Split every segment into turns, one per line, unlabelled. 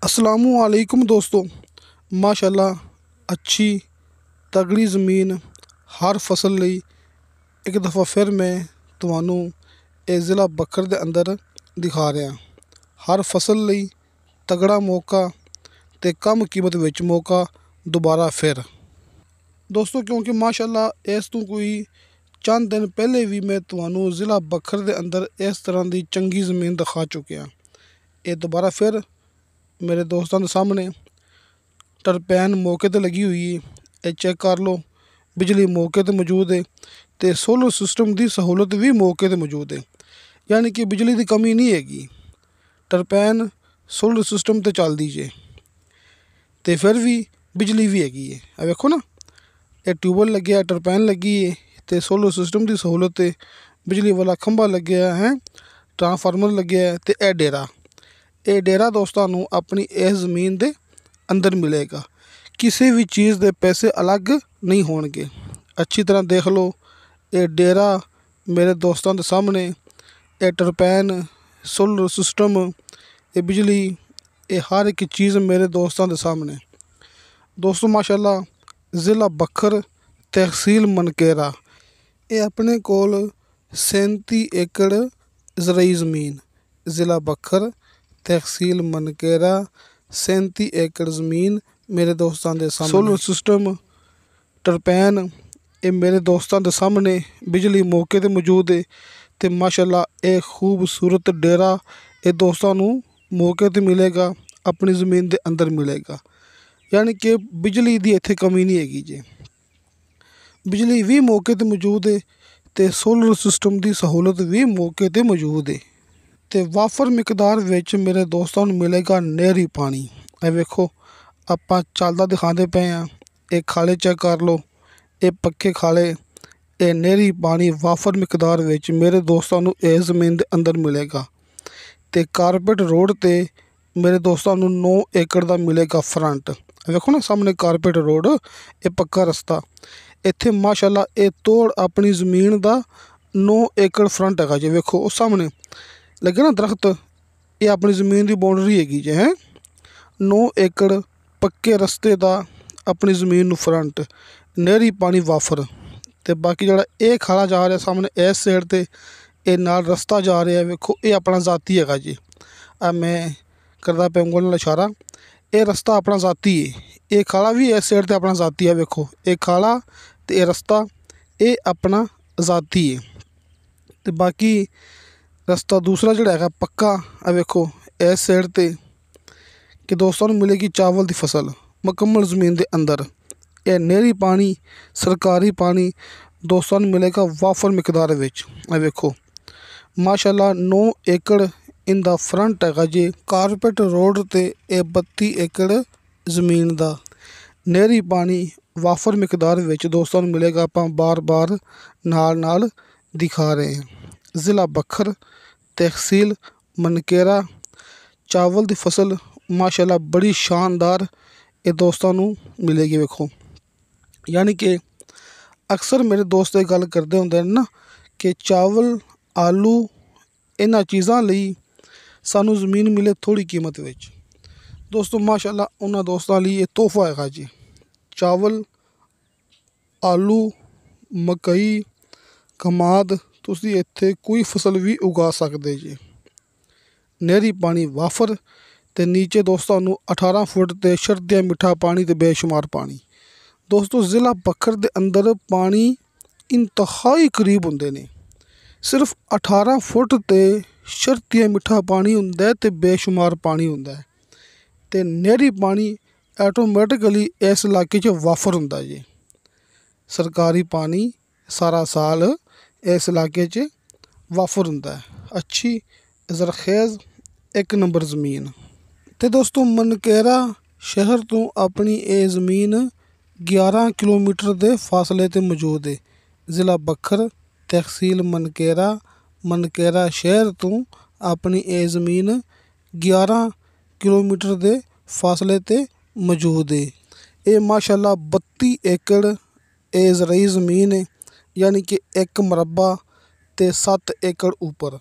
अस्सलामुअलैकुम दोस्तों, माशाअल्लाह अच्छी तगड़ी ज़मीन हर फसल ਲਈ एक दफ़ा फिर मैं ਤੁਹਾਨੂੰ ਇਹ ਜ਼ਿਲ੍ਹਾ ਬੱਖਰ ਦੇ ਅੰਦਰ ਦਿਖਾ ਰਿਹਾ। ਹਰ ਫਸਲ ਲਈ ਤਗੜਾ ਮੌਕਾ ਤੇ ਕਮ ਕੀਮਤ ਵਿੱਚ ਮੌਕਾ ਦੁਬਾਰਾ ਫਿਰ ਦੋਸਤੋ, ਕਿਉਂਕਿ ਮਾਸ਼ਾਅੱਲਾ ਇਸ ਤੋਂ ਕੋਈ ਚੰਦ ਦਿਨ ਪਹਿਲੇ ਵੀ ਮੈਂ ਤੁਹਾਨੂੰ ਜ਼ਿਲ੍ਹਾ ਬੱਖਰ ਦੇ ਅੰਦਰ ਇਸ ਤਰ੍ਹਾਂ ਦੀ ਚੰਗੀ ਜ਼ਮੀਨ ਦਿਖਾ ਚੁੱਕਿਆ। ਇਹ ਦੁਬਾਰਾ ਫਿਰ मेरे दोस्तों के सामने टरपैन मौके पर लगी हुई है। ये चेक कर लो, बिजली मौके पर मौजूद है तो सोलर सिस्टम की सहूलत भी मौके पर मौजूद है, यानी कि बिजली की कमी नहीं हैगी। टरपैन सोलर सिस्टम पर चलती जे तो फिर भी बिजली भी हैगी है। आ वेखो ना, ये ट्यूबवैल लगे, टरपैन लगी है तो सोलर सिस्टम की सहूलत है। बिजली वाला खंभा लगे है, ट्रांसफार्मर लगे है तो यह डेरा डेरा दोस्तों ਨੂੰ अपनी इस ज़मीन के अंदर मिलेगा। किसी भी चीज़ के पैसे अलग नहीं होंगे। अच्छी तरह देख लो, ये डेरा मेरे दोस्तों के सामने, ये टरपैन सोलर सिस्टम, ये बिजली, ये हर एक चीज़ मेरे दोस्तों के सामने। दोस्तों माशाल्लाह ज़िला बखर तहसील मनकेरा, ये अपने कोल 37 एकड़ ज़राई ज़मीन। ज़िला बखर तहसील मनकेरा 37 एकड़ ज़मीन मेरे दोस्तों के सामने। सोलर सिस्टम टरपैन ये मेरे दोस्तों के सामने बिजली मौके पर मौजूद है तो माशाल्लाह ये खूबसूरत डेरा ये दोस्तों को मौके पर मिलेगा, अपनी ज़मीन के अंदर मिलेगा। यानी कि बिजली की इत्थे कमी नहीं हैगी जी। बिजली भी मौके पर मौजूद है तो सोलर सिस्टम की सहूलत भी मौके पर मौजूद है तो वाफर मिकदार विच मेरे दोस्तों को मिलेगा नहरी पानी। ये वेखो आपां चलदा दिखाते पे हैं, ये खाले चेक कर लो, ये पक्के खाले, ये नहरी पानी वाफर मिकदार विच मेरे दोस्तों को इस ज़मीन के अंदर मिलेगा तो कारपेट रोड ते मेरे दोस्तों को 9 एकड़ का मिलेगा फ्रंट। वेखो ना सामने कारपेट रोड, ये पक्का रस्ता, इत्थे माशाल्लाह ये तोड़ अपनी ज़मीन का 9 एकड़ फ्रंट है जी। वेखो उस सामने लगे ना दरख्त, ये अपनी ज़मीन की बाउंड्री हैगी जी है। 9 एकड़ पक्के रस्ते का अपनी ज़मीन फ्रंट, नहरी पानी वाफर तो बाकी जरा ये खाला जा रहा सामने इस साइड ते ये नाल रस्ता जा रहा है। वेखो ये अपना जाती है जी। आ मैं करदा पे उंगल नाल इशारा, ये रस्ता अपना जाती है। ये खाला भी इस साइड ते अपना जाती है। वेखो ये खाला तो ये रस्ता ये अपना जाती है तो बाकी रस्ता दूसरा जोड़ा है पक्का। आ वेखो इस साइड ते कि दोस्तों को मिलेगी चावल की फसल मुकम्मल ज़मीन के अंदर। यह नहरी पानी सरकारी पानी दोस्तों को मिलेगा वाफर मिकदार विच। आ वेखो माशाल्लाह 9 एकड़ इनका फ्रंट है जी। कारपेट रोड ते 32 एकड़ ज़मीन का नहरी पानी वाफर मिकदार विच दोस्तों को मिलेगा। आप बार बार नाल दिखा रहे हैं। ज़िला बखर तहसील मनकेरा, चावल की फसल माशाल्लाह बड़ी शानदार ये दोस्तों को मिलेगी। वेखो यानी कि अक्सर मेरे दोस्त ये गल करते होंगे ना कि चावल आलू इन्हां चीज़ों लई सानू ज़मीन मिले थोड़ी कीमत विच। दोस्तों माशाल्लाह उन्हां दोस्तों लिए ये तोहफा है जी। चावल आलू मकई कमाद तुसी इत्थे कोई फसल भी उगा सकते जी। नहरी पानी वाफर ते नीचे दोस्तों को 18 फुट ते शर्तिया मिठा पानी ते बेशुमार पानी। दोस्तों ज़िला बखर के अंदर पानी इंतहाई करीब होंगे ने, सिर्फ 18 फुट ते शर्तिया मिठा पानी होंदा ते बेशुमार पानी होंदा है ते नहरी पानी ऐटोमैटिकली इस इलाके च वाफर होंदा जी। सरकारी पानी सारा साल इस इलाके च वाफर होंदा है। अच्छी ज़रखेज़ एक नंबर ज़मीन तो दोस्तों मनकेरा शहर तो अपनी ये ज़मीन 11 किलोमीटर के फासले ते मौजूद है। ज़िला बखर तहसील मनकेरा, मनकेरा शहर तो अपनी ये ज़मीन 11 किलोमीटर के फासले ते मौजूद है। ये माशाल्लाह 32 एकड़ ये ज़राई ज़मीन है, यानी कि 1 मरबा ते 7 एकड़ ऊपर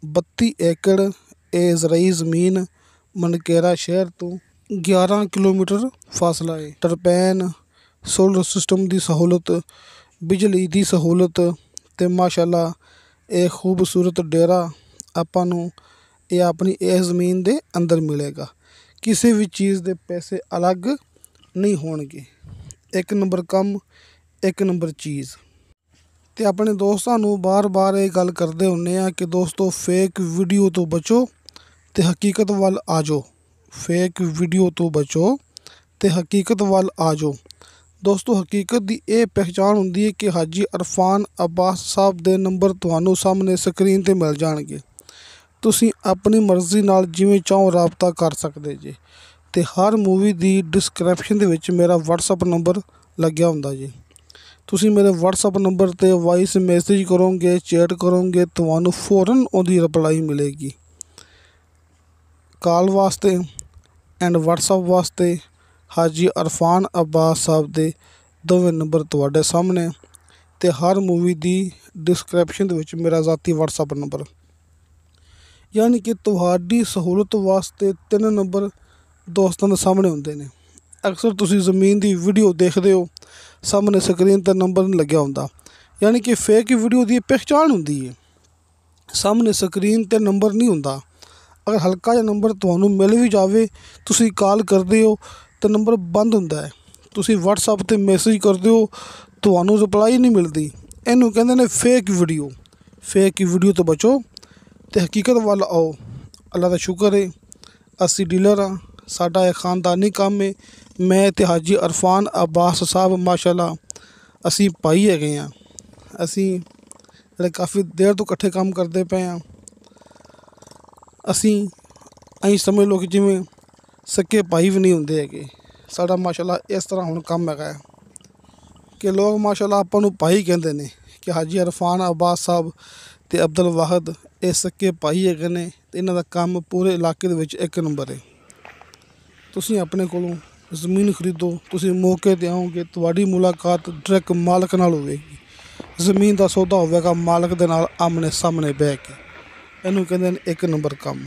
32 एकड़ ये ज़राई ज़मीन मनकेरा शहर तो 11 किलोमीटर फासला है। टरपैन, सोलर सिस्टम की सहूलत, बिजली की सहूलत ते माशाअल्लाह एक खूबसूरत डेरा आपां नूं ये अपनी इस ज़मीन के अंदर मिलेगा। किसी भी चीज़ के पैसे अलग नहीं होणगे। एक नंबर कम, एक नंबर चीज़। तो अपने दोस्तों नूं बार बार ये गल करते हुन्ने आ कि दोस्तों फेक वीडियो तो बचो तो हकीकत वल आ जाओ। फेक वीडियो तो बचो तो हकीकत वल आ जाओ। दोस्तों हकीकत की ये पहचान होंदी है कि हाजी अरफान अब्बास साहब के नंबर तुहानूं सामने स्क्रीन ते मिल जाणगे। तुसीं अपनी मर्जी नाल जिवें चाहो राबता कर सकते जे। ते हर मूवी की डिस्क्रिप्शन दे विच मेरा WhatsApp नंबर लग्या हुंदा जी। तुसीं मेरे WhatsApp नंबर ते वॉइस मैसेज करोगे, चैट करोगे, तुहानूं फौरन उहदी रिप्लाई मिलेगी। कॉल वास्ते एंड WhatsApp वास्ते हाजी अरफान अब्बास साहब दे दोवें नंबर तुहाडे सामने ते हर मूवी की डिस्क्रिप्शन दे विच मेरा ज़ाती WhatsApp नंबर। यानी कि तुहाडी सहूलत वास्ते 3 नंबर दोस्तों के सामने होंदे ने। अक्सर तुसीं ज़मीन की वीडियो देखते हो, सामने स्क्रीन पर नंबर नहीं लग्या हुंदा। यानी कि फेक वीडियो की पहचान होंदी है, सामने स्क्रीन पर नंबर नहीं हुंदा। अगर हल्का जिहा नंबर तुहानूं मिल भी जावे, तुसीं कॉल करते हो तो नंबर बंद हुंदा है। तुसीं WhatsApp ते मैसेज करते हो, तुहानूं रिप्लाई नहीं मिलती। इहनूं कहंदे ने फेक वीडियो। फेक वीडियो तो बचो तो हकीकत वल आओ। अल्लाह का शुक्र है असी डीलर हाँ, साडा एक खानदानी काम है। मैं ते हाजी अरफान अब्बास साहब माशाअल्लाह असी भाई हैगे हाँ। असी ਜਿਹੜੇ काफ़ी देर तो इकट्ठे काम करते पे हाँ। असी समझ लो कि जिमें सके भाई भी नहीं होंदे हैगे। साडा माशाअल्लाह इस तरह हुण काम हैगा कि लोग माशाअल्लाह आपां नूं भाई कहंदे ने कि हाजी अरफान अब्बास साहब ते अब्दुल वाहिद ये सके भाई हैगे ने ते इन्हां दा काम पूरे इलाके दे विच एक नंबर है। तुसीं अपने कोलों ज़मीन खरीदो, तुसीं मौके ते आओगे, तुहाडी मुलाकात डायरैक्ट मालक नाल होवेगी। ज़मीन का सौदा होवेगा मालक दे नाल आमने सामने बह के। इहनूं कहंदे ने एक नंबर काम।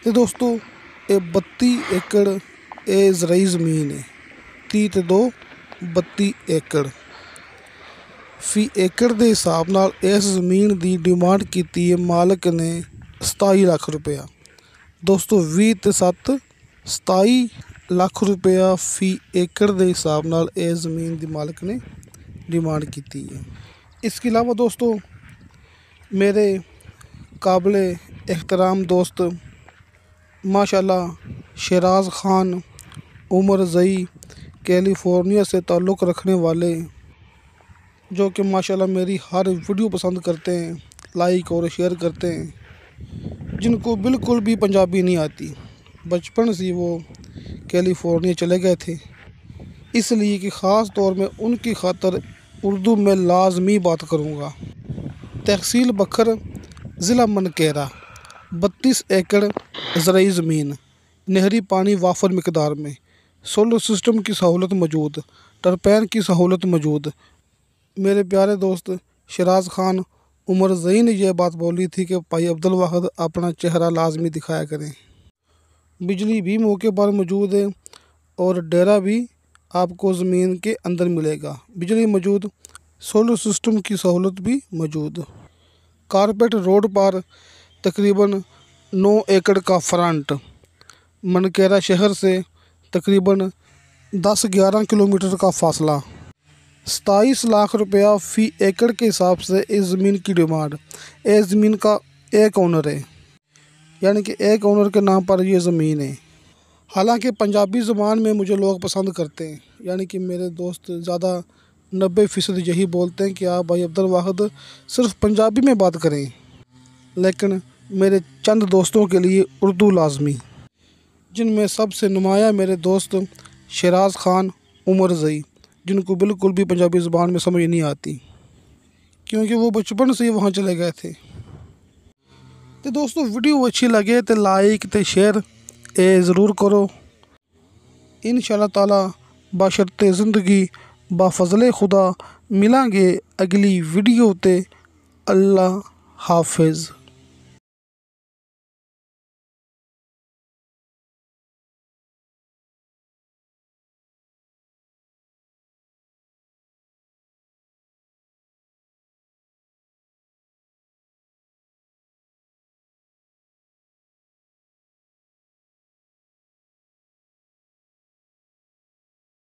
ते दोस्तों ये 32 एकड़ ये ज़रई ज़मीन है। 30 ते 2 32 एकड़। फी एकड़ के हिसाब नाल इस ज़मीन की डिमांड की है मालक ने 27 लाख रुपया। दोस्तों 20 ते 7 27 लाख रुपया फी एकड़ के हिसाब नाल इस ज़मीन की मालक ने डिमांड की है। इसके अलावा दोस्तों मेरे काबिल एहतराम दोस्त माशाअल्लाह शहराज ख़ान उमर ज़ई कैलिफोर्निया से ताल्लुक़ रखने वाले, जो कि माशाअल्लाह मेरी हर वीडियो पसंद करते हैं, लाइक और शेयर करते हैं, जिनको बिल्कुल भी पंजाबी नहीं आती। बचपन से वो कैलिफोर्निया चले गए थे, इसलिए कि ख़ास तौर में उनकी खातर उर्दू में लाजमी बात करूँगा। तहसील बखर, ज़िला मनकेरा, 32 एकड़ ज़रई ज़मीन, नहरी पानी वाफर मिकदार में, सोलर सिस्टम की सहूलत मौजूद, टरपैन की सहूलत मौजूद। मेरे प्यारे दोस्त शहराज ख़ान उमर ज़ई ने यह बात बोली थी कि भाई अब्दुल वाहिद अपना चेहरा लाजमी दिखाया करें। बिजली भी मौके पर मौजूद है और डेरा भी आपको ज़मीन के अंदर मिलेगा। बिजली मौजूद, सोलर सिस्टम की सहूलत भी मौजूद। कारपेट रोड पर तकरीबन 9 एकड़ का फ्रंट, मनकेरा शहर से तकरीबन 10-11 किलोमीटर का फासला। 27 लाख रुपया फ़ी एकड़ के हिसाब से इस ज़मीन की डिमांड। इस ज़मीन का एक ओनर है, यानी कि एक ओनर के नाम पर ये ज़मीन है। हालांकि पंजाबी ज़बान में मुझे लोग पसंद करते हैं, यानी कि मेरे दोस्त ज़्यादा 90% यही बोलते हैं कि आप भाई अब्दुल वाहिद सिर्फ पंजाबी में बात करें, लेकिन मेरे चंद दोस्तों के लिए उर्दू लाजमी, जिनमें सबसे नुमाया मेरे दोस्त शहराज ख़ान उमर ज़ई, जिनको बिल्कुल भी पंजाबी ज़बान में समझ नहीं आती क्योंकि वो बचपन से ही वहाँ चले गए थे। तो दोस्तों वीडियो अच्छी लगे तो लाइक तो शेयर ज़रूर करो। इंशाअल्लाह ताला बशर्ते ज़िंदगी बाफज़ले खुदा मिलांगे अगली वीडियो ते। अल्लाह हाफिज़।